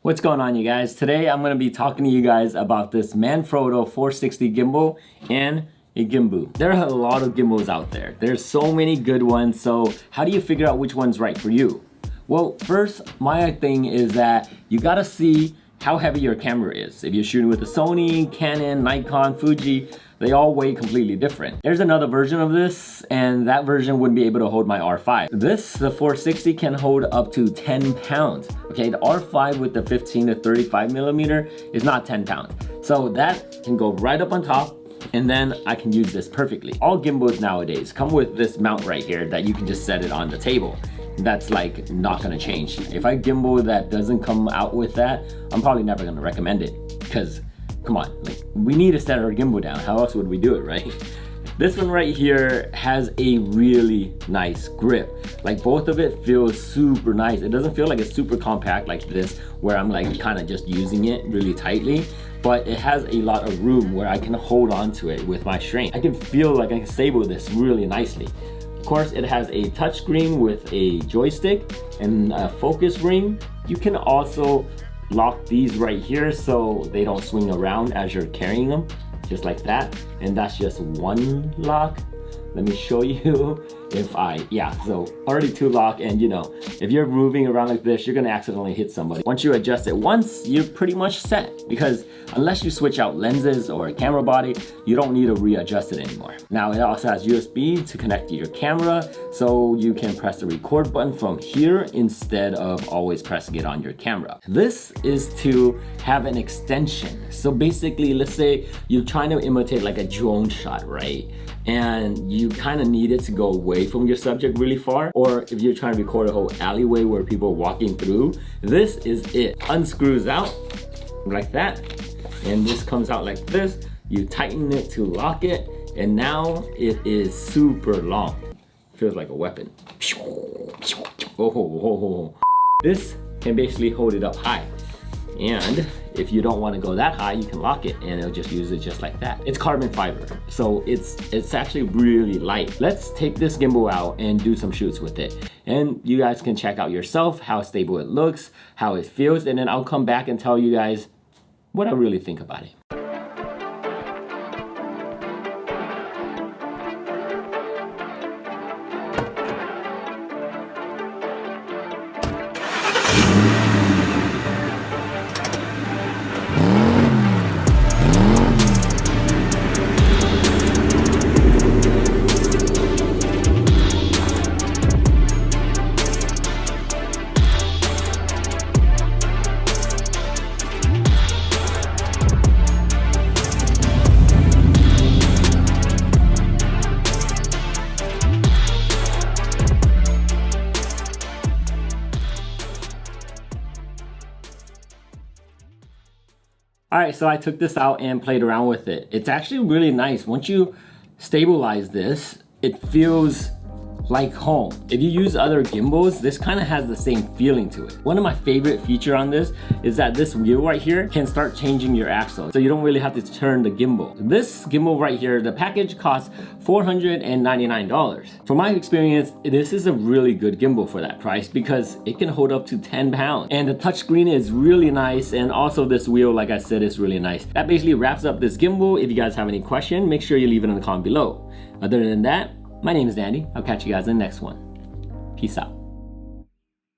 What's going on, you guys? Today I'm going to be talking to you guys about this ManFrotto 460 gimbal and a gimbal. There are a lot of gimbals out there. There's so many good ones, so how do you figure out which one's right for you? Well, first, my thing is that you gotta see how heavy your camera is. If you're shooting with a Sony, Canon, Nikon, Fuji, they all weigh completely different. There's another version of this, and that version wouldn't be able to hold my R5. The 460 can hold up to 10 pounds. Okay, the R5 with the 15 to 35 millimeter is not 10 pounds. So that can go right up on top, and then I can use this perfectly. All gimbals nowadays come with this mount right here that you can just set it on the table. That's like not gonna change. If I gimbal that doesn't come out with that, I'm probably never gonna recommend it, because come on, like, we need to set our gimbal down. How else would we do it, right? This one right here has a really nice grip. Like, both of it feels super nice. It doesn't feel like it's super compact like this, where I'm like kind of just using it really tightly, but it has a lot of room where I can hold on to it with my strength. I can feel like I can stable this really nicely. Of course, it has a touchscreen with a joystick and a focus ring. You can also lock these right here so they don't swing around as you're carrying them, just like that. And that's just one lock. Let me show you so already two lock, and you know, if you're moving around like this, you're gonna accidentally hit somebody. Once you adjust it once, you're pretty much set, because unless you switch out lenses or a camera body, you don't need to readjust it anymore. Now, it also has USB to connect to your camera, so you can press the record button from here instead of always pressing it on your camera. This is to have an extension. So basically, let's say you're trying to imitate like a drone shot, right? And you kind of need it to go away from your subject really far, or if you're trying to record a whole alleyway where people are walking through, this is it. Unscrews out like that, and this comes out like this. You tighten it to lock it, and now it is super long. Feels like a weapon. Oh. This can basically hold it up high. And if you don't want to go that high, you can lock it and it'll just use it just like that. It's carbon fiber, so it's actually really light. Let's take this gimbal out and do some shoots with it. And you guys can check out yourself how stable it looks, how it feels, and then I'll come back and tell you guys what I really think about it. Alright, so I took this out and played around with it. It's actually really nice. Once you stabilize this, it feels like home. If you use other gimbals, this kind of has the same feeling to it. One of my favorite features on this is that this wheel right here can start changing your axle, so you don't really have to turn the gimbal. This gimbal right here, the package costs $499. From my experience, this is a really good gimbal for that price, because it can hold up to 10 pounds. And the touchscreen is really nice, and also this wheel, like I said, is really nice. That basically wraps up this gimbal. If you guys have any question, make sure you leave it in the comment below. Other than that, my name is Dandy. I'll catch you guys in the next one. Peace out.